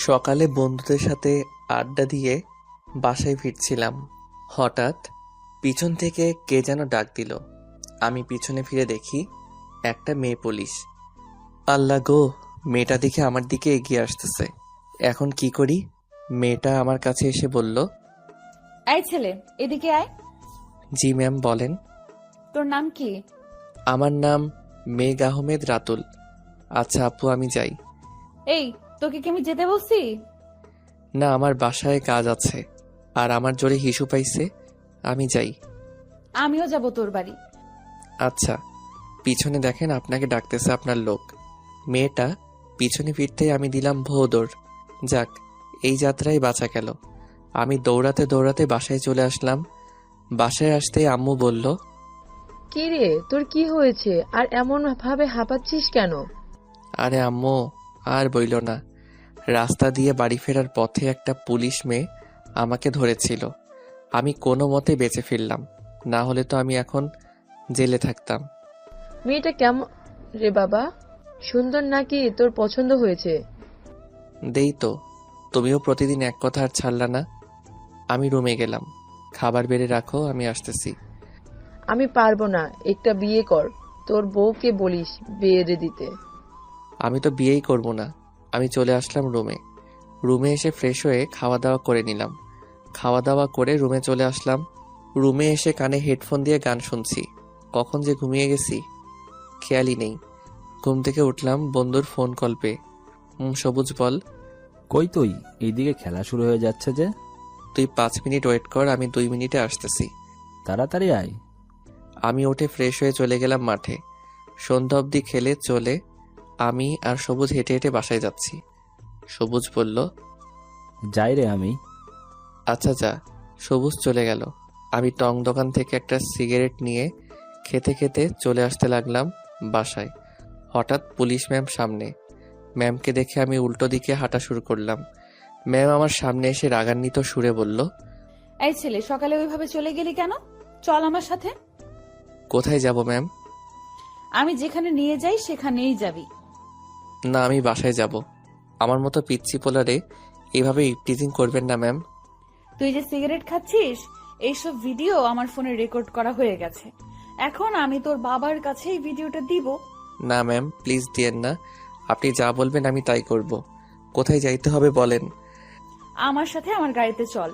সকালে বন্ধুদের সাথে আড্ডা দিয়ে বাসায় ফিরছিলাম। হঠাৎ পিছন থেকে কে যেন ডাক দিল। আমি পিছনে ফিরে দেখি একটা মেয়ে পুলিশ। আল্লাহ গো, মেয়েটা দেখে আমার দিকে এগিয়ে আসতেছে। এখন কি করি? মেয়েটা আমার কাছে এসে বলল, এই ছেলে, এদিকে আয়। জি ম্যাম বলেন। তোর নাম কি? আমার নাম মেঘ আহমেদ রাতুল। আচ্ছা আপু, আমি যাই। এই, তোকে কি আমি যেতে বলছি? না, আমার বাসায় কাজ আছে আর আমার জোরে হিসু পাইছে, আমি যাই। আমিও যাব তোর বাড়ি। আচ্ছা, পিছনে দেখেন আপনাকে ডাকতেছে আপনার লোক। মেয়েটা পিছনে ফিরতেই আমি দিলাম ভোঁদৌড়। যাক, এই যাত্রায় বাঁচা গেল। আমি দৌড়াতে দৌড়াতে বাসায় চলে আসলাম। বাসায় আসতেই আম্মু বলল, কি রে, তোর কি হয়েছে আর এমন ভাবে হাঁপাচ্ছিস কেন? আরে আম্মু, আর বইল না। রাস্তা দিয়ে বাড়ি ফেরার পথে একটা পুলিশ মেয়ে আমাকে ধরেছিল। আমি কোনো মতে বেঁচে ফিরলাম, না হলে তো আমি এখন জেলে থাকতাম। মেয়েটা কেমন রে বাবা? সুন্দর নাকি তোর পছন্দ হয়েছে? দেই তো, তুমিও প্রতিদিন এক কথা আর ছাড়লা না। আমি রুমে গেলাম। খাবার বেড়ে রাখো, আমি আসতেছি। আমি পারবো না, একটা বিয়ে কর। তোর বউকে বলিস বিয়ে দিতে। আমি তো বিয়েই করব না। আমি চলে আসলাম রুমে। রুমে এসে ফ্রেশ হয়ে খাওয়া দাওয়া করে নিলাম। খাওয়া দাওয়া করে রুমে চলে আসলাম। রুমে এসে কানে হেডফোন দিয়ে গান শুনছি। কখন যে ঘুমিয়ে গেছি খেয়ালই নেই। ঘুম থেকে উঠলাম বন্ধুর ফোন কল পেয়ে। সবুজ বল। কই তুই? এইদিকে খেলা শুরু হয়ে যাচ্ছে যে। তুই 5 মিনিট ওয়েট কর, আমি 2 মিনিটে আসতেছি। তাড়াতাড়ি আয়। আমি উঠে ফ্রেশ হয়ে চলে গেলাম মাঠে। সন্ধ্যা অবধি খেলে চলে আমি আর সবুজ হেঁটে হেঁটে বাসায় যাচ্ছি। সবুজ বলল, যাই রে আমি। আচ্ছা যা। সবুজ চলে গেল। আমি টং দোকান থেকে একটা সিগারেট নিয়ে খেতে খেতে চলে আসতে লাগলাম বাসায়। হঠাৎ পুলিশ ম্যাম সামনে। ম্যামকে দেখে আমি উল্টো দিকে হাঁটা শুরু করলাম। ম্যাম আমার সামনে এসে রাগান্বিত সুরে বলল, এই ছেলে, সকালে ওইভাবে চলে গেলি কেন? চল আমার সাথে। কোথায় যাব ম্যাম? আমি যেখানে নিয়ে যাই সেখানেই যাবি। না, আমি বাসায় যাব। আমার মতো পিচ্চি পোলারে এভাবে ইপটিজিং করবেন না ম্যাম। তুই যে সিগারেট খাচ্ছিস, এইসব ভিডিও আমার ফোনে রেকর্ড করা হয়ে গেছে। এখন আমি তোর বাবার কাছে এই ভিডিওটা দিব। না ম্যাম, প্লিজ দিয়েন না। আপনি যা বলবেন আমি তাই করব। কোথায় যাইতে হবে বলেন। আমার সাথে আমার গাড়িতে চল।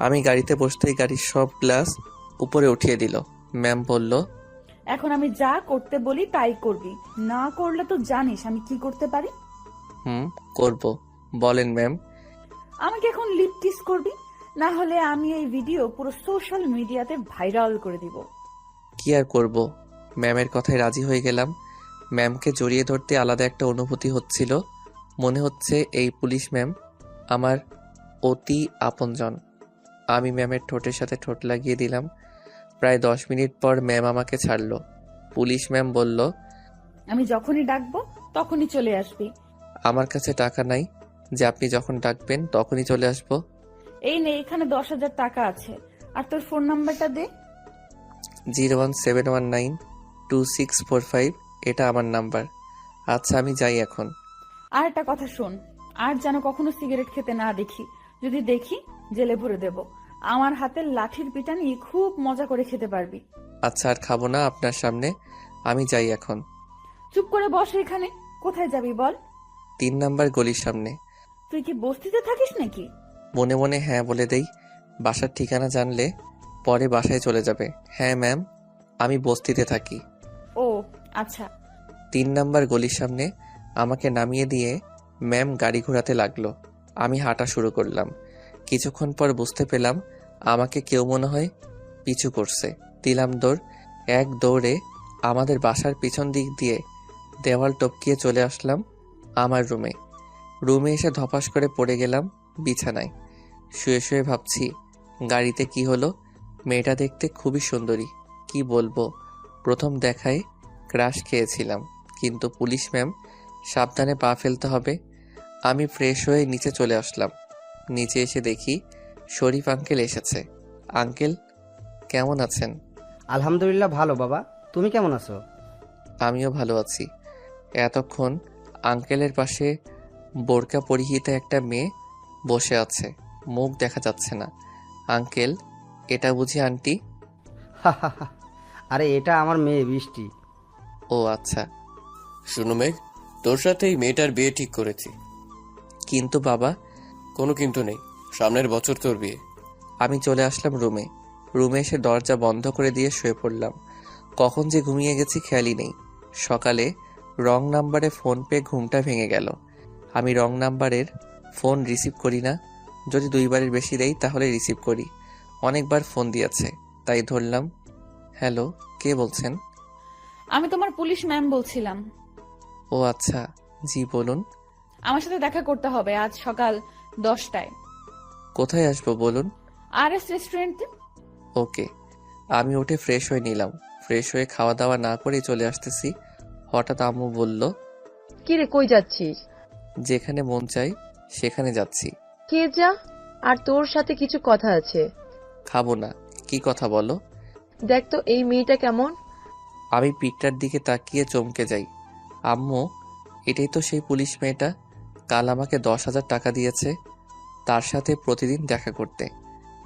আমি গাড়িতে বসতেই গাড়ির সব গ্লাস উপরে উঠিয়ে দিল। ম্যাম বলল, এখন আমি যা করতে বলি তাই করবি। না করলে তো জানিস আমি কি করতে পারি। করব। বলেন ম্যাম। আমাকে এখন লিপ কিস করবি, না হলে আমি এই ভিডিও পুরো সোশ্যাল মিডিয়াতে ভাইরাল করে দিব। কি আর করব, ম্যামের কথায় রাজি হয়ে গেলাম। ম্যামকে জড়িয়ে ধরতে আলাদা একটা অনুভূতি হচ্ছিল। মনে হচ্ছে এই পুলিশ ম্যাম আমার অতি আপনজন। আমি ম্যামের ঠোঁটের সাথে ঠোঁট লাগিয়ে দিলাম। প্রায় 10 মিনিট পর ম্যাম আমাকে ছাড়লো। পুলিশ ম্যাম বলল, আমি যখনই ডাকবো তখনই চলে আসবি। আমার কাছে টাকা নাই যে আপনি যখন ডাকবেন তখনই চলে আসব। এই নে, এখানে 10,000 টাকা আছে। আর তোর ফোন নাম্বারটা দে। 017192645, এটা আমার নাম্বার। আচ্ছা আমি যাই এখন। আর একটা কথা শোন, আর যেন কখনো সিগারেট খেতে না দেখি। যদি দেখি জেলে ভরে দেব। আমার হাতের লাঠির পিটানি খুব মজা করে খেতে পারবি। আচ্ছা আর খাবো না আপনার সামনে, আমি যাই এখন। চুপ করে বস এখানে। কোথায় যাবি বল? 3 নাম্বার গলির সামনে। তুই কি বস্তিতে থাকিস নাকি? মনে মনে হ্যাঁ বলে দেই। বাসার ঠিকানা জানলে পরে বাসায় চলে যাবে। হ্যাঁ ম্যাম, আমি বস্তিতে থাকি। ও আচ্ছা। 3 নাম্বার গলির সামনে আমাকে নামিয়ে দিয়ে ম্যাম গাড়ি ঘোরাতে লাগলো। আমি হাঁটা শুরু করলাম। কিছুক্ষণ পর বুঝতে পেলাম আমাকে কেউ মনে হয় পিছু করছে। দিলাম দৌড়। এক দৌড়ে আমাদের বাসার পিছন দিক দিয়ে দেওয়াল টপকিয়ে চলে আসলাম আমার রুমে। রুমে এসে ধপাস করে পড়ে গেলাম বিছানায়। শুয়ে শুয়ে ভাবছি গাড়িতে কি হলো। মেয়েটা দেখতে খুবই সুন্দরী, কি বলবো। প্রথম দেখায় ক্রাশ খেয়েছিলাম, কিন্তু পুলিশ ম্যাম সাবধানে পা ফেলতে হবে। আমি ফ্রেশ হয়ে নিচে চলে আসলাম। নিচে এসে দেখি শরীফ আঙ্কেল এসেছে। আঙ্কেল কেমন আছেন? আলহামদুলিল্লাহ ভালো বাবা, তুমি কেমন আছো? আমিও ভালো আছি। এতক্ষণ আঙ্কেলের পাশে বোরকা পরিহিত একটা মেয়ে বসে আছে, মুখ দেখা যাচ্ছে না। আঙ্কেল, এটা বুঝি আন্টি? আরে এটা আমার মেয়ে বৃষ্টি। ও আচ্ছা। শুনো মেঘ, তোর সাথে এই মেয়েটার বিয়ে ঠিক করেছি। কিন্তু বাবা। কোনো কিন্তু নেই, সামনের বছর তোর বিয়ে। আমি চলে আসলাম রুমে। রুমে এসে দরজা বন্ধ করে দিয়ে শুয়ে পড়লাম। কখন যে ঘুমিয়ে গেছি খেয়ালই নেই। সকালে রং নাম্বারে ফোন পেয়ে ঘুমটা ভেঙে গেল। আমি রং নাম্বারের ফোন রিসিভ করি না। যদি 2 বারের বেশি দেই তাহলে রিসিভ করি। অনেকবার ফোন দিয়েছে, তাই ধরলাম। হ্যালো, কে বলছেন? আমি তোমার পুলিশ ম্যাম বলছিলাম। ও আচ্ছা, জি বলুন। আমার সাথে দেখা করতে হবে আজ সকাল 10টায়। কোথায় আসবো বলুন? RS রেস্টুরেন্টে। ওকে। আমি উঠে ফ্রেশ হয়ে নিলাম। ফ্রেশ হয়ে খাওয়া দাওয়া না করেই চলে আসতেছি। হঠাৎ আম্মু বলল, কি রে, কই যাচ্ছিস? যেখানে মন চাই সেখানে যাচ্ছি। কে যা, আর তোর সাথে কিছু কথা আছে। খাবো না। কি কথা বলো? দেখ তো এই মেয়েটা কেমন। আমি পিকটার দিকে তাকিয়ে চমকে যাই। আম্মু, এটাই তো সেই পুলিশ মেয়েটা কাল আমাকে 10,000 টাকা দিয়েছে তার সাথে প্রতিদিন দেখা করতে।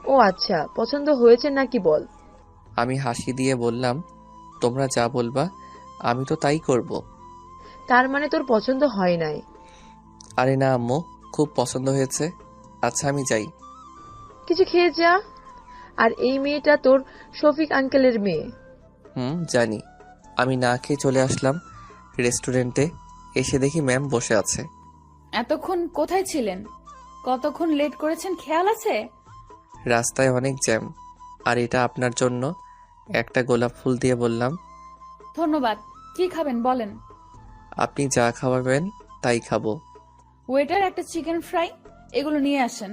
ও আচ্ছা, পছন্দ হয়েছে নাকি বল। আমি হাসি দিয়ে বললাম, তোমরা যা বলবা আমি তো তাই করব। তার মানে তোর পছন্দ হয় নাই? আরে না আম্মু, খুব পছন্দ হয়েছে। আচ্ছা আমি যাই। কিছু খেয়ে যা। আর এই মেয়েটা তোর শফিক আঙ্কেলের মেয়ে। জানি। আমি না খেয়ে চলে আসলাম রেস্টুরেন্টে। এসে দেখি ম্যাম বসে আছে। এতক্ষণ কোথায় ছিলেন? কতক্ষণ লেট করেছেন খেয়াল আছে? রাস্তায় অনেক জ্যাম, আর এটা আপনার জন্য। একটা গোলাপ ফুল দিয়ে বললাম। ধন্যবাদ। কি খাবেন বলেন? আপনি যা খাওয়াবেন তাই খাবো। ওয়েটার, একটা চিকেন ফ্রাই এগুলো নিয়ে আসেন।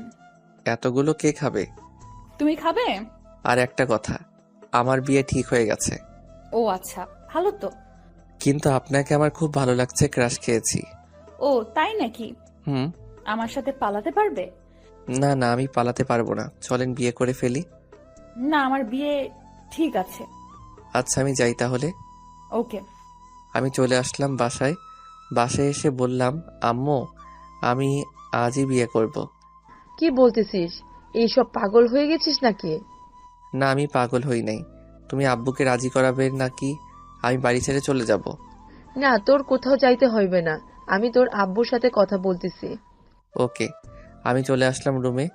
এতগুলো কে খাবে? তুমি খাবে? আর একটা কথা, আমার বিয়ে ঠিক হয়ে গেছে। ও আচ্ছা, ভালো তো। কিন্তু আপনাকে আমার খুব ভালো লাগছে, ক্রাশ খেয়েছি। ও তাই নাকি? হুম। আমার সাথে পালাতে পারবে? না না, আমি পালাতে পারবো না, চলেন বিয়ে করে ফেলি। না, আমার বিয়ে ঠিক আছে। আচ্ছা আমি যাই তাহলে। ওকে। আমি চলে আসলাম বাসায়। বাসায় এসে বললাম, আম্মু, আমি আজই বিয়ে করব। কি বলতেছিস? এইসব পাগল হয়ে গেছিস নাকি? না, আমি পাগল হই নাই। তুমি আব্বুকে রাজি করাবে নাকি আমি বাড়ি ছেড়ে চলে যাব? না, তোর কোথাও যাইতে হইবে না, আমি তোর আব্বুর সাথে কথা বলতেছি। ওকে। আমি চলে আসলাম রুমে।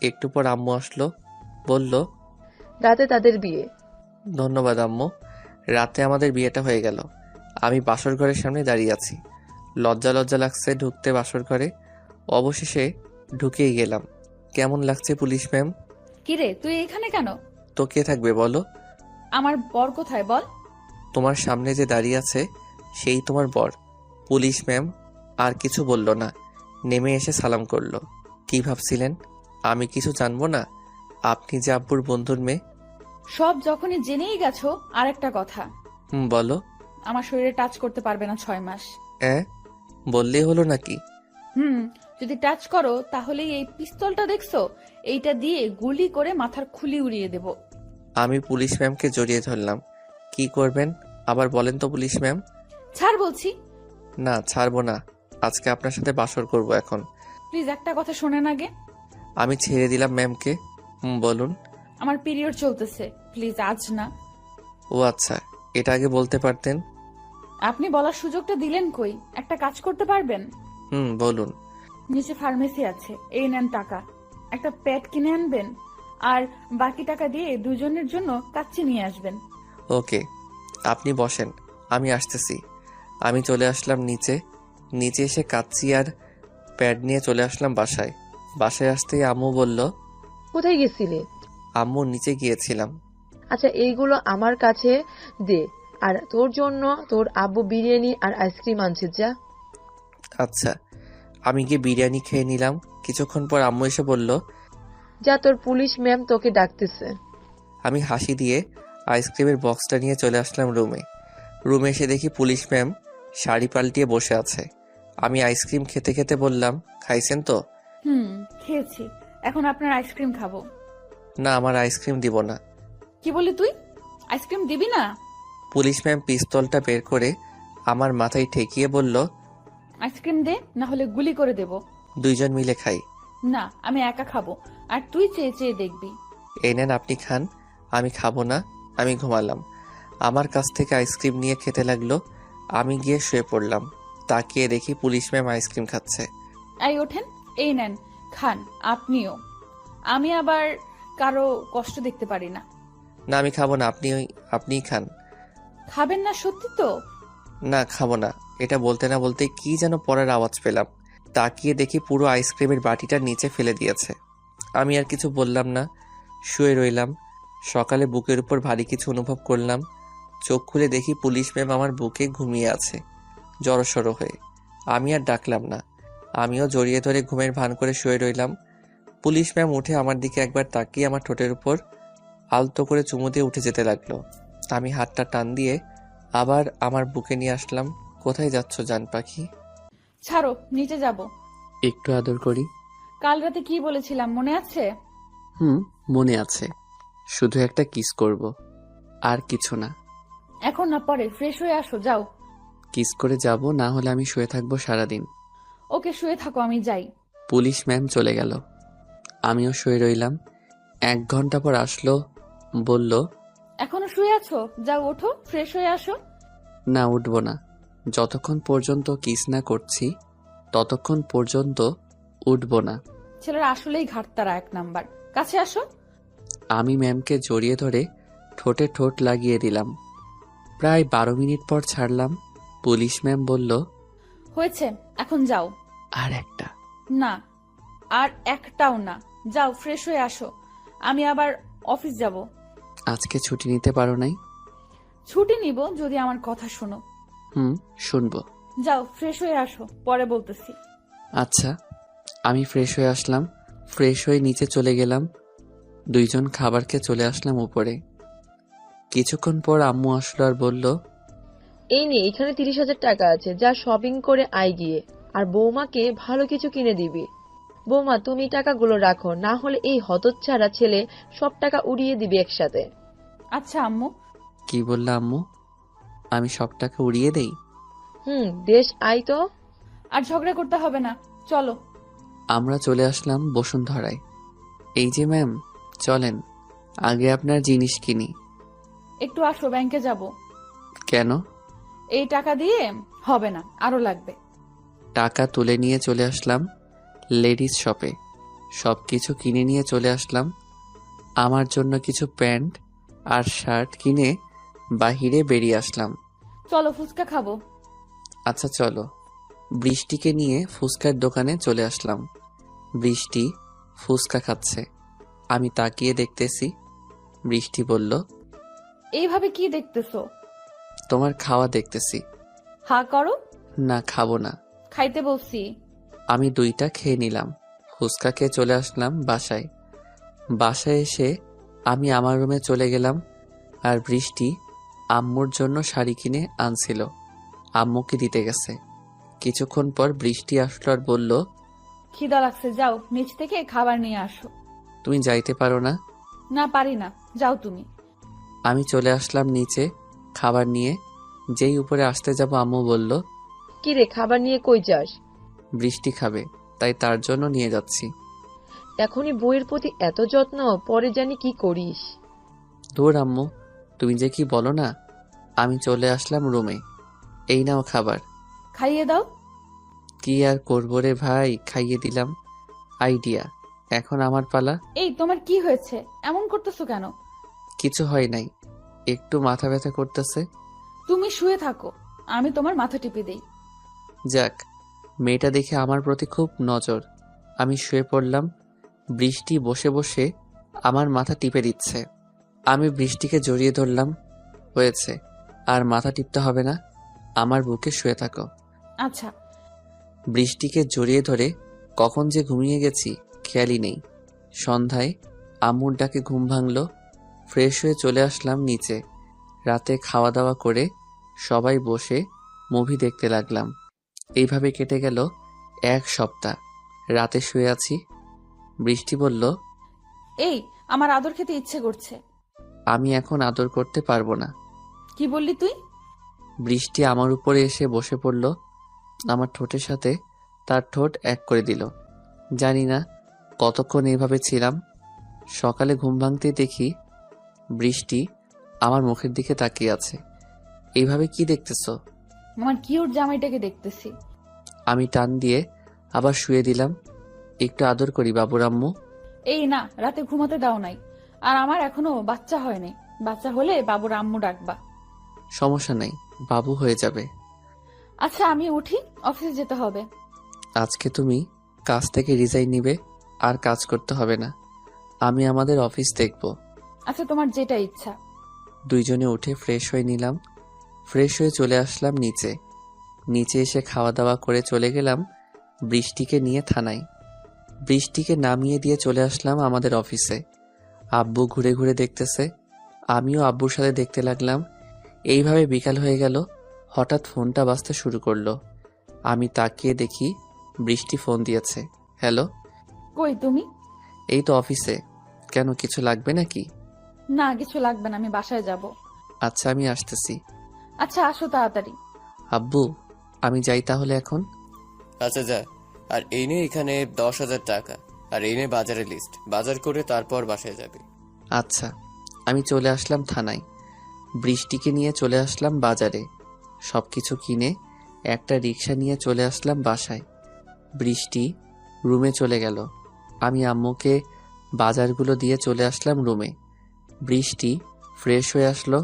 একটু পর আম্মু আসলো, বলল, রাতে তাদের বিয়ে। ধন্যবাদ আম্মু। রাতে আমাদের বিয়েটা হয়ে গেল। আমি বাসর ঘরের সামনে দাঁড়িয়ে আছি। লজ্জা লজ্জা লাগছে ঢুকতে বাসর ঘরে। অবশেষে ঢুকেই গেলাম। কেমন লাগছে পুলিশ ম্যাম? কিরে, তুই এখানে কেন? তো কে থাকবে বলো? আমার বর কোথায় বল? তোমার সামনে যে দাঁড়িয়ে আছে সেই তোমার বর। পুলিশ ম্যাম আর কিছু বলল না, নেমে এসে সালাম করলো। কি ভাবছিলেন আমি কিছু জানবো না? আপনি যে আব্বুর বন্ধুর মেয়ে। সব যখনই জেনেই গেছো, আর একটা কথা, বলো। আমার শরীরে টাচ করতে পারবে না 6 মাস। বললেই হলো নাকি? যদি টাচ করো তাহলে এই পিস্তলটা দেখছো, এইটা দিয়ে গুলি করে মাথার খুলি উড়িয়ে দেব। আমি পুলিশ ম্যামকে জড়িয়ে ধরলাম। কি করবেন আবার বলেন তো পুলিশ ম্যাম? ছাড় বলছি। না, ছাড়বো না। আজকে আপনার সাথে বাসর করব এখন। প্লিজ একটা কথা শোনেন আগে। আমি ছেড়ে দিলাম ম্যামকে। বলুন। আমার পিরিয়ড চলতেছে, প্লিজ আজ না। ও আচ্ছা, এটা আগে বলতে পারতেন। আপনি বলার সুযোগটা দিলেন কই? একটা কাজ করতে পারবেন? বলুন। নিচে ফার্মেসি আছে, এই নেন টাকা। একটা প্যাড কিনে আনবেন, আর বাকি টাকা দিয়ে দুজনের জন্য কাচ্চি নিয়ে আসবেন। ওকে, আপনি বসেন, আমি আসতেছি। আমি চলে আসলাম নিচে। নিচে এসে কাচ্চি আর প্যাড নিয়ে চলে আসলাম বাসায়। বাসায় আসতেই আম্মু বলল, কোথায় গেছিলি? আম্মু, নিচে গিয়েছিলাম। আচ্ছা, এইগুলো আমার কাছে দে, আর তোর জন্য তোর আব্বু বিরিয়ানি আর আইসক্রিম আনছে, যা। আচ্ছা। আমি গিয়ে বিরিয়ানি খেয়ে নিলাম। কিছুক্ষণ পর আম্মু এসে বলল, যা, তোর পুলিশ ম্যাম তোকে ডাকতেছে। আমি হাসি দিয়ে আইসক্রিমের বক্সটা নিয়ে চলে আসলাম রুমে। রুমে এসে দেখি পুলিশ ম্যাম শাড়ি পাল্টিয়ে বসে আছে। আমি আইসক্রিম খেতে খেতে বললাম, খাইছেন তো? খেয়েছি, এখন আপনার আইসক্রিম খাবো। না, আমার আইসক্রিম দিব না। কি বলি তুই? আইসক্রিম দিবি না? পুলিশ ম্যাম পিস্তলটা বের করে আমার মাথায় ঠেকিয়ে বলল, আইসক্রিম দে, না হলে গুলি করে দেব। দুইজন মিলে খাই। না, আমি একা খাবো, আর তুই চেয়ে চেয়ে দেখবি। এই নেন, আপনি খান। আমি খাবো না। আমি ঘুমালাম। আমার কাছ থেকে আইসক্রিম নিয়ে খেতে লাগলো। আমি গিয়ে শুয়ে পড়লাম। তাকিয়ে দেখি পুলিশ ম্যাম আইসক্রিম খাচ্ছে। এই ওঠেন, এই নেন, খান আপনিও। আমি আবার কারো কষ্ট দেখতে পারি না। না, আমি খাবো না। আপনিই খান। খাবেন না সত্যি তো? না, খাবো না। এটা বলতে না বলতে কি যেন পড়ার আওয়াজ পেলাম। তাকিয়ে দেখি পুরো আইসক্রিমের বাটিটা নিচে ফেলে দিয়েছে। আমি আর কিছু বললাম না, শুয়ে রইলাম। সকালে বুকের উপর ভারী কিছু অনুভব করলাম। চোখ খুলে দেখি পুলিশ ম্যাম আমার বুকে ঘুমিয়ে আছে, জড়সড় হয়ে। আমি আর ডাকলাম না। আমিও জড়িয়ে ধরে ঘুমের ভান করে শুয়ে রইলাম। পুলিশ ম্যাম উঠে আমার দিকে একবার তাকিয়ে আমার ঠোঁটের উপর আলতো করে চুমু দিয়ে উঠে যেতে লাগলো। আমি হাতটা টান দিয়ে আবার আমার বুকে নিয়ে আসলাম। কোথায় যাচ্ছ জান পাখি? ছাড়ো, নিচে যাব। একটু আদর করি। কাল রাতে কি বলেছিলাম মনে আছে? মনে আছে। শুধু একটা কিস করব, আর কিছু না। এখন না, পরে ফ্রেশ হয়ে আসো, যাও। কিস করে যাব, না হলে আমি শুয়ে থাকবো সারাদিন। ওকে, শুয়ে থাকো, আমি যাই। পুলিশ ম্যাম চলে গেল। আমিও শুয়ে রইলাম। 1 ঘন্টা পর আসলো, বলল, এখনো শুয়ে আছো? যাও, ওঠো, ফ্রেশ হয়ে আসো। না, উঠবো না। যতক্ষণ পর্যন্ত কিস না করছি ততক্ষণ পর্যন্ত উঠবো না। ছেলেরা আসলেই ঘাটতারা 1 নাম্বার। কাছে আসো। আমি ম্যামকে জড়িয়ে ধরে ঠোঁটে ঠোঁট লাগিয়ে দিলাম। প্রায় 12 মিনিট পর ছাড়লাম। পুলিশ ম্যাম বলল, হয়েছে, এখন যাও। আর একটা। না, আর একটাও না। যাও, ফ্রেশ হয়ে আসো। আমি আবার অফিস যাব। আজকে ছুটি নিতে পারো নাই? ছুটি নিব যদি আমার কথা শোনো। শুনবো। যাও, ফ্রেশ হয়ে আসো, পরে বলতেছি। আচ্ছা। আমি ফ্রেশ হয়ে আসলাম। ফ্রেশ হয়ে নিচে চলে গেলাম। দুইজন খাবার খেয়ে চলে আসলাম উপরে। কিছুক্ষণ পর আম্মু আসলো আর বলল, এই নে, এখানে 30,000 টাকা আছে, যা শপিং করে আয় গিয়ে, আর বৌমাকে ভালো কিছু কিনে দিবি। বৌমা, তুমি টাকাগুলো রাখো, না হলে এই হতচ্ছাড়া ছেলে সব টাকা উড়িয়ে দিবি একসাথে। আচ্ছা আম্মু। কি বললা আম্মু? আমি সব টাকা উড়িয়ে দেই? দেশ আয় তো। আর ঝগড়া করতে হবে না, চলো। আমরা চলে আসলাম বসুন্ধরায়। এই যে ম্যাম, চলেন আগে আপনার জিনিস কিনি। একটু আসো, ব্যাংকে যাব। কেন? এই টাকা দিয়ে হবে না, আরো লাগবে। টাকা তুলে নিয়ে চলে আসলাম লেডিস শপে। সবকিছু কিনে নিয়ে চলে আসলাম। আমার জন্য কিছু প্যান্ট আর শার্ট কিনে বাহিরে বেরিয়ে আসলাম। চলো, ফুচকা খাবো। আচ্ছা চলো। বৃষ্টিকে নিয়ে ফুচকার দোকানে চলে আসলাম। বৃষ্টি ফুচকা খাচ্ছে। আমি তাকিয়ে দেখতেছি। বৃষ্টি বলল, এইভাবে কি দেখতেছো? তোমার খাওয়া দেখতেছি। হা করো। না, খাবো না। খাইতে বলছি। আমি 2টা খেয়ে নিলাম। ফুচকা খেয়ে চলে আসলাম বাসায়। বাসায় এসে আমি আমার রুমে চলে গেলাম। আর বৃষ্টি আম্মুর জন্য শাড়ি কিনে আনছিল, আম্মুকে দিতে গেছে। কিছুক্ষণ পর বৃষ্টি আসলো আর বলল, খিদা লাগছে, যাও নিচ থেকে খাবার নিয়ে আসো। তুমি যাইতে পারো না? না, পারি না, যাও তুমি। আমি চলে আসলাম নিচে খাবার নিয়ে। যেই উপরে আসতে যাব আম্মু বলল, কি রে, খাবার নিয়ে কই যাস? বৃষ্টি খাবে, তাই তার জন্য নিয়ে যাচ্ছি। এখনই বইয়ের প্রতি এত যত্ন, পরে জানি কি করিস। ধুর আম্মু, তুমি যে কি বলো না। আমি চলে আসলাম রুমে। এই নাও খাবার। খাইয়ে দাও। কি আর করবো রে ভাই, খাইয়ে দিলাম। আইডিয়া। এখন আমার পালা। এই, তোমার কি হয়েছে? এমন করতেছো কেন? কিছু হয় নাই, একটু মাথা ব্যথা করতেছে। তুমি শুয়ে থাকো, আমি তোমার মাথা টিপে দেই। যাক, মেয়েটা দেখে আমার প্রতি খুব নজর। আমি শুয়ে পড়লাম। বৃষ্টি বসে বসে আমার মাথা টিপে দিচ্ছে। আমি বৃষ্টিকে জড়িয়ে ধরলাম। হয়েছে, আর মাথা টিপতে হবে না, আমার বুকে শুয়ে থাকো। আচ্ছা। বৃষ্টিকে জড়িয়ে ধরে কখন যে ঘুমিয়ে গেছি খেয়ালই নেই। সন্ধ্যায় আম্মুর ডাকে ঘুম ভাঙলো। ফ্রেশ হয়ে চলে আসলাম নিচে। রাতে খাওয়া দাওয়া করে সবাই বসে মুভি দেখতে লাগলাম। এইভাবে কেটে গেল 1 সপ্তাহ। রাতে শুয়ে আছি। বৃষ্টি বলল, এই, আমার আদর খেতে ইচ্ছে করছে। আমি এখন আদর করতে পারবো না। কি বললি তুই? বৃষ্টি আমার উপরে এসে বসে পড়ল। আমার ঠোঁটের সাথে তার ঠোঁট এক করে দিল। জানি না কতক্ষণ এইভাবে ছিলাম। সকালে ঘুম ভাঙতেই দেখি বৃষ্টি আমার মুখের দিকে তাকিয়ে আছে। এইভাবে কি দেখতেছো? আমার কিউট জামাইটাকে দেখতেছি। আমি টান দিয়ে আবার শুয়ে দিলাম। একটু আদর করি বাবুর আম্মু। এই না, রাতে ঘুমাতে দাও নাই। আর আমার এখনো বাচ্চা হয়নি। বাচ্চা হলে বাবুর আম্মু ডাকবা। সমস্যা নাই, বাবু হয়ে যাবে। আচ্ছা আমি উঠি, অফিসে যেতে হবে। আজকে তুমি কাজ থেকে রিজাইন নিবে, আর কাজ করতে হবে না। আমি আমাদের অফিস দেখব। আচ্ছা তোমার যেটা ইচ্ছা। দুইজনে উঠে ফ্রেশ হয়ে নিলাম। ফ্রেশ হয়ে চলে আসলাম নিচে। নিচে এসে খাওয়া দাওয়া করে চলে গেলাম বৃষ্টিকে নিয়ে থানায়। বৃষ্টিকে নামিয়ে দিয়ে চলে আসলাম আমাদের অফিসে। আব্বু ঘুরে ঘুরে দেখতেছে, আমিও আব্বুর সাথে দেখতে লাগলাম। এইভাবে বিকাল হয়ে গেল। হঠাৎ ফোনটা বাজতে শুরু করলো। আমি তাকিয়ে দেখি বৃষ্টি ফোন দিয়েছে। হ্যালো। কই তুমি? এই তো অফিসে। কেন, কিছু লাগবে নাকি? না কিছু লাগবে না, আমি বাসায় যাব। আচ্ছা আমি আসতেছি। আচ্ছা আসো তাড়াতাড়ি। আব্বু আমি যাই তাহলে এখন। আচ্ছা যা। আর এই নে এখানে 10,000 টাকা। আর এই নে বাজারের লিস্ট। বাজার করে তারপর বাসায় যাবি। আচ্ছা। আমি চলে আসলাম থানায়। বৃষ্টিকে নিয়ে চলে আসলাম বাজারে। সবকিছু কিনে একটা রিক্সা নিয়ে চলে আসলাম বাসায়। বৃষ্টি রুমে চলে গেল। আমি আম্মুকে বাজারগুলো দিয়ে চলে আসলাম রুমে। বৃষ্টি ফ্রেশ হয়ে আসলো,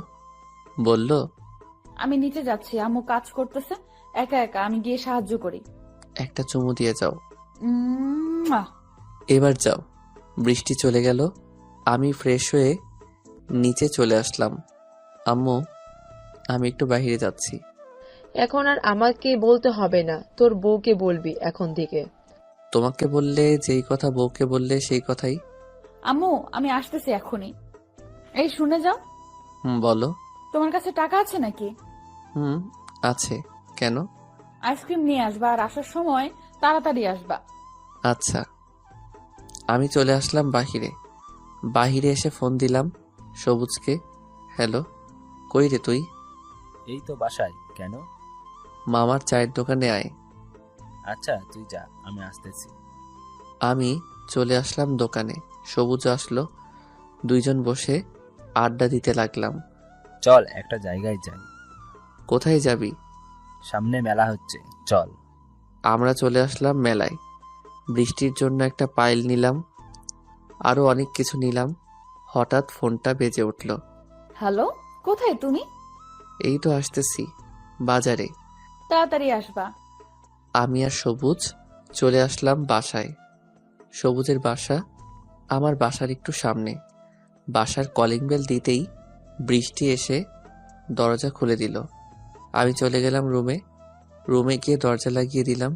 বলল, আমি নিচে যাচ্ছি, আম্মু কাজ করতেছে একা একা, আমি গিয়ে সাহায্য করি। একটা চুমু দিয়ে যাও। উম্মুয়া। এবার যাও। বৃষ্টি চলে গেল। আমি ফ্রেশ হয়ে নিচে চলে আসলাম। আম্মু আমি একটু বাইরে যাচ্ছি। এখন আর আমাকে বলতে হবে না, তোর বউকে বলবি এখন থেকে। তোমাকে বললে যেই কথা বউকে বললে সেই কথাই। আম্মু আমি আসতেছি এখনই। এই শুনে যাও, বলো। তোমার কাছে টাকা আছে নাকি? আছে। কেন? আইসক্রিম নিয়ে আসবা, আর আসার সময় তাড়াতাড়ি আসবা। আচ্ছা। আমি চলে আসলাম বাহিরে। বাহিরে এসে ফোন দিলাম সবুজকে। হ্যালো। কই রে তুই? এই তো বাসায়। কেন? মামার চায়ের দোকানে আয়। আচ্ছা তুই যা, আমি আসতেছি। আমি চলে আসলাম দোকানে। সবুজ আসলো। দুইজন বসে আড্ডা দিতে লাগলাম। চল একটা জায়গায় যাই। কোথায় যাবি? সামনে মেলা হচ্ছে, চল। আমরা চলে আসলাম মেলায়। বৃষ্টির জন্য একটা পাইল নিলাম, আরো অনেক কিছু নিলাম। হঠাৎ ফোনটা বেজে উঠল। হ্যালো, কোথায় তুমি? এই তো আসতেছি বাজারে। তাড়াতাড়ি আসবা। আমি আর সবুজ চলে আসলাম বাসায়। সবুজের বাসা আমার বাসার একটু সামনে। বাসার কলিং বেল দিতেই বৃষ্টি এসে দরজা খুলে দিল। আমি চলে গেলাম রুমে। রুমে গিয়ে দরজা লাগিয়ে দিলাম।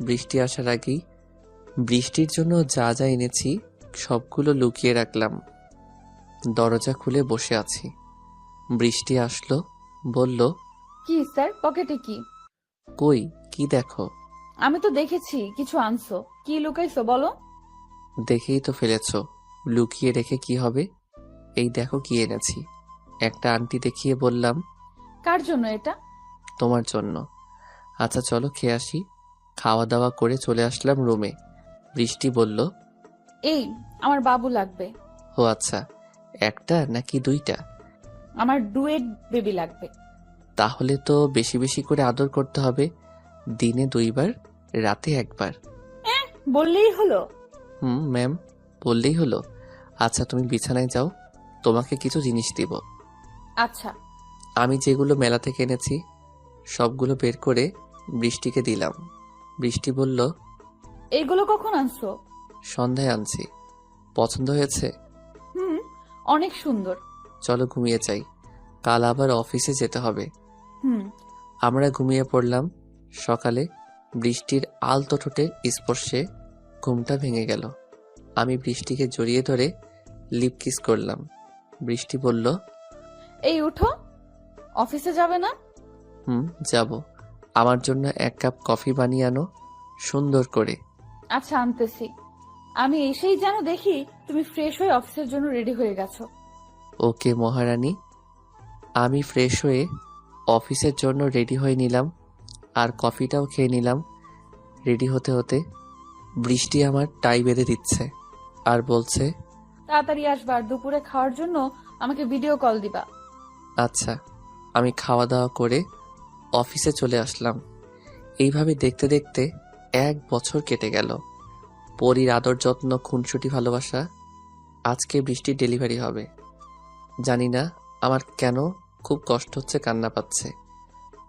বৃষ্টি আসার আগেই বৃষ্টির জন্য যা যা এনেছি সবগুলো লুকিয়ে রাখলাম। দরজা খুলে বসে আছি। বৃষ্টি আসলো, বলল, কি স্যার, পকেটে কি? কই কি দেখো? আমি তো দেখেছি কিছু আনছো, কি লুকাইছো বলো? দেখেই তো ফেলেছো, লুকিয়ে রেখে কি হবে? এই দেখো কি এনেছি। একটা আন্টি দেখিয়ে বললাম, কার জন্য এটা? তোমার জন্য। আচ্ছা চলো খেয়ে আসি। খাওয়া দাওয়া করে চলে আসলাম রুমে। বৃষ্টি বলল, এই আমার বাবু লাগবে। ও আচ্ছা, একটা নাকি দুইটা? আমার ডুয়েট বেবি লাগবে। তাহলে তো বেশি বেশি করে আদর করতে হবে। দিনে 2 বার, রাতে 1 বার। বললেই হলো। ম্যাম, বললেই হলো। আচ্ছা তুমি বিছানায় যাও, তোমাকে কিছু জিনিস দিব। আচ্ছা। আমি যেগুলো মেলা থেকে এনেছি সবগুলো বের করে বৃষ্টিকে দিলাম। বৃষ্টি বলল, এইগুলো কখন আনছো? সন্ধ্যায় আনছি। পছন্দ হয়েছে? হুম, অনেক সুন্দর। চলো ঘুমিয়ে যাই, কাল আবার অফিসে যেতে হবে। হুম। আমরা ঘুমিয়ে পড়লাম। সকালে বৃষ্টির আলতো ঠোঁটের স্পর্শে ঘুমটা ভেঙে গেল। আমি বৃষ্টিকে জড়িয়ে ধরে লিপ কিস করলাম। বৃষ্টি বলল, এই উঠো, অফিসে যাবে না? যাব। আমার জন্য 1 কাপ কফি বানিয়ে আনো সুন্দর করে। আচ্ছা আনতেছি। আমি এসেই যেন দেখি তুমি ফ্রেশ হয়ে অফিসের জন্য রেডি হয়ে গেছো। ওকে মহারানী। আমি ফ্রেশ হয়ে অফিসের জন্য রেডি হয়ে নিলাম। আর কফিটাও খেয়ে নিলাম। রেডি হতে হতে বৃষ্টি আমার টাই বেঁধে দিচ্ছে আর বলছে, তাড়াতাড়ি আসবার, দুপুরে খাওয়ার জন্য আমাকে ভিডিও কল দিবা। আচ্ছা। আমি খাওয়া দাওয়া করে অফিসে চলে আসলাম। এইভাবে দেখতে দেখতে 1 বছর কেটে গেল। পরীর আদর যত্ন, খুনসুটি ভালোবাসা। আজকে বৃষ্টির ডেলিভারি হবে। জানি না আমার কেন খুব কষ্ট হচ্ছে, কান্না পাচ্ছে।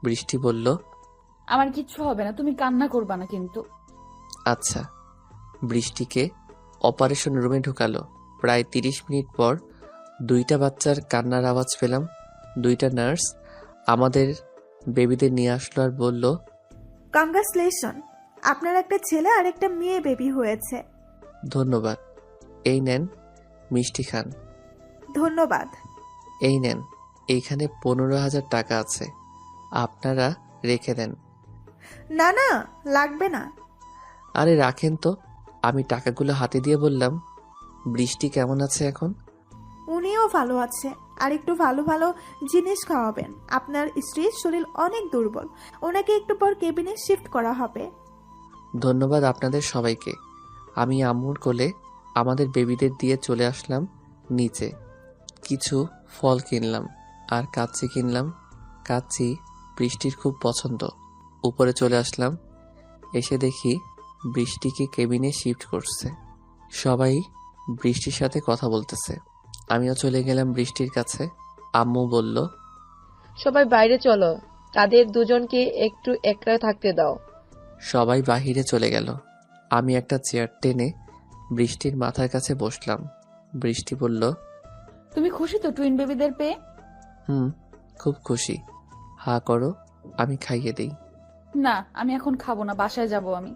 বৃষ্টি বলল, আমার কিচ্ছু হবে না, তুমি কান্না করবা না কিন্তু। আচ্ছা। বৃষ্টিকে অপারেশন রুমে ঢুকালো। প্রায় 30 মিনিট পর 2টা বাচ্চার কান্নার আওয়াজ পেলাম। 2টা নার্স আমাদের বেবিদের নিয়ে আসলো আর বলল, কংগ্রাচুলেশন, আপনার একটা ছেলে আর একটা মেয়ে বেবি হয়েছে। ধন্যবাদ। এই নেন মিষ্টি খান। ধন্যবাদ। এই নেন, এইখানে 15,000 টাকা আছে, আপনারা রেখে দেন। না না, লাগবে না। আরে রাখেন তো। আমি টাকাগুলো হাতে দিয়ে বললাম, বৃষ্টি কেমন আছে এখন? উনিও ভালো আছে, আর একটু ভালো ভালো জিনিস খাওয়াবেন। আপনার স্ত্রীর শরীর অনেক দুর্বল, ওনাকে একটু পর কেবিনে শিফট করা হবে। ধন্যবাদ আপনাদের সবাইকে। আমি আম্মুর কোলে আমাদের বেবিদের দিয়ে চলে আসলাম নিচে। কিছু ফল কিনলাম আর কাচ্চি কিনলাম। কাচ্চি বৃষ্টির খুব পছন্দ। উপরে চলে আসলাম। এসে দেখি বৃষ্টিকে কেবিনে শিফট করছে। সবাই বৃষ্টির সাথে কথা বলতেছে। আমিও চলে গেলাম বৃষ্টির কাছে। আম্মু বলল, সবাই বাইরে চলো, তাদের দুজনকে একটু একলা থাকতে দাও। সবাই বাহিরে চলে গেল। আমি একটা চেয়ার টেনে বৃষ্টির মাথার কাছে বসলাম। বৃষ্টি বলল, তুমি খুশি তো টুইন বেবিদের পেয়ে? হুম, খুব খুশি। হা করো, আমি খাইয়ে দেই। না, আমি এখন খাবো না, বাসায় যাব আমি।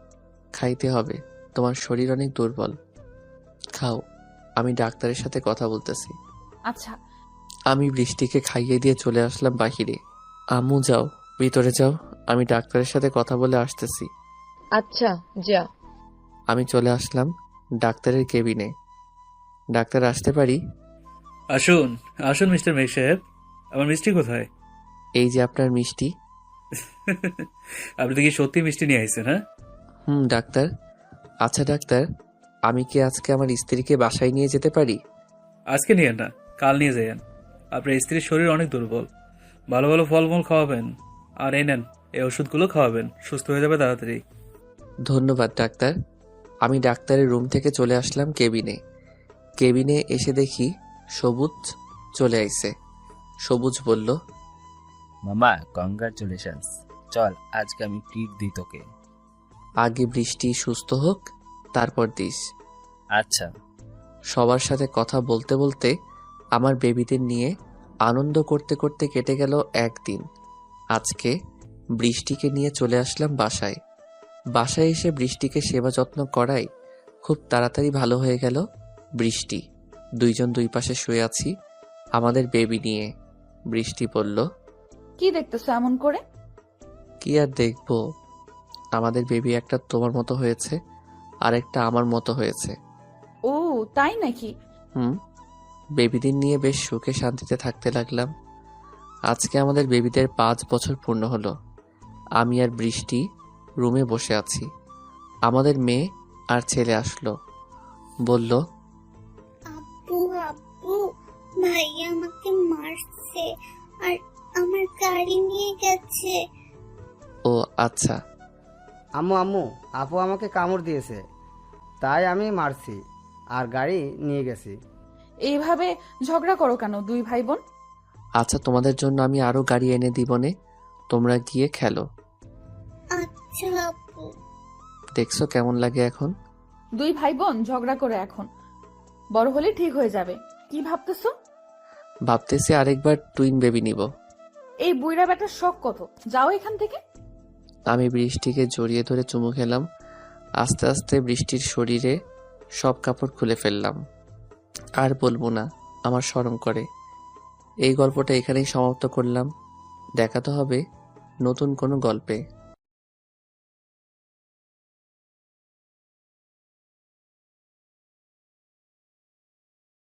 খাইতে হবে, তোমার শরীর অনেক দুর্বল। খাও, আমি ডাক্তারের সাথে কথা বলতেছি। আচ্ছা। আমি বৃষ্টিকে খাইয়ে দিয়ে চলে আসলাম বাহিরে। আম্মু যাও, ভিতরে যাও, আমি ডাক্তারের সাথে কথা বলে আসতেছি। আচ্ছা, যা। আমি চলে আসলাম ডাক্তারের কেবিনে। ডাক্তার, আসতে পারি? আসুন আসুন মিস্টার মেঘ সাহেব, আমার মিষ্টি কোথায়? এই যে আপনার মিষ্টি। আপনি কি সত্যি মিষ্টি নিয়ে আইছেন? হ্যাঁ, ডাক্তার। আচ্ছা ডাক্তার, আমি কি আজকে আমার স্ত্রীকে বাসায় নিয়ে যেতে পারি? আজকে নিয়েন না, কাল নিয়ে যাইয়েন। আপনার স্ত্রীর শরীর অনেক দুর্বল, ভালো ভালো ফলমূল খাওয়াবেন, আর এই নেন, এই ওষুধগুলো খাওয়াবেন, সুস্থ হয়ে যাবে তাড়াতাড়ি। ধন্যবাদ ডাক্তার। আমি ডাক্তারের রুম থেকে চলে আসলাম কেবিনে। কেবিনে এসে দেখি সবুজ চলে আইছে। সবুজ বলল, মামা কংগ্রাচুলেশনস, চল আজকে আমি ট্রিট দিই তোকে। আগে বৃষ্টি সুস্থ হোক, তারপর দিস। আচ্ছা। সবার সাথে কথা বলতে বলতে আমার বেবিদের নিয়ে আনন্দ করতে করতে কেটে গেল একদিন। আজকে বৃষ্টিকে নিয়ে চলে আসলাম বাসায়। বাসায় এসে বৃষ্টিকে সেবা যত্ন করাই খুব তাড়াতাড়ি ভালো হয়ে গেল। বৃষ্টি, 2 জন 2 পাশে শুয়ে আছি আমাদের বেবি নিয়ে। বৃষ্টি বলল, কি দেখতেছো এমন করে? কি আর দেখবো, আমাদের বেবি একটা তোমার মতো হয়েছে আর একটা আমার মতো হয়েছে। ও তাই নাকি? বেবিদের নিয়ে বেশ সুখে শান্তিতে থাকতে লাগলাম। আজকে আমাদের বেবিদের 5 বছর পূর্ণ হলো। আমি আর বৃষ্টি রুমে বসে আছি। আমাদের মেয়ে আর ছেলে আসলো। বলল, আব্বু আব্বু, ভাইয়া আমাকে মারছে আর আমার গাড়ি নিয়ে গেছে। ও আচ্ছা। আম্মু আম্মু, আপু আমাকে কামড় দিয়েছে, তাই আমি মারছি আর গাড়ি নিয়ে গেছি। এইভাবে ঝগড়া করো কেন 2 ভাই বোন? আচ্ছা, তোমাদের জন্য আমি আরো গাড়ি এনে দিবনে, তোমরা গিয়ে খেলো। আচ্ছা আব্বু। দেখছো কেমন লাগে এখন? 2 ভাই বোন ঝগড়া করে এখন, বড় হলে ঠিক হয়ে যাবে। কি ভাবতেছো? ভাবতেছি আরেকবার টুইন বেবি নিব। এই বুইড়া বেটার শখ কত, যাও এখান থেকে। আমি বৃষ্টিকে জড়িয়ে ধরে চুমু খেলাম। আস্তে আস্তে বৃষ্টির শরীরে সব কাপড় খুলে ফেললাম। আর বলবো না, আমার শরম করে। এই গল্পটা এখানেই সমাপ্ত করলাম। দেখা তো হবে নতুন কোনো গল্পে।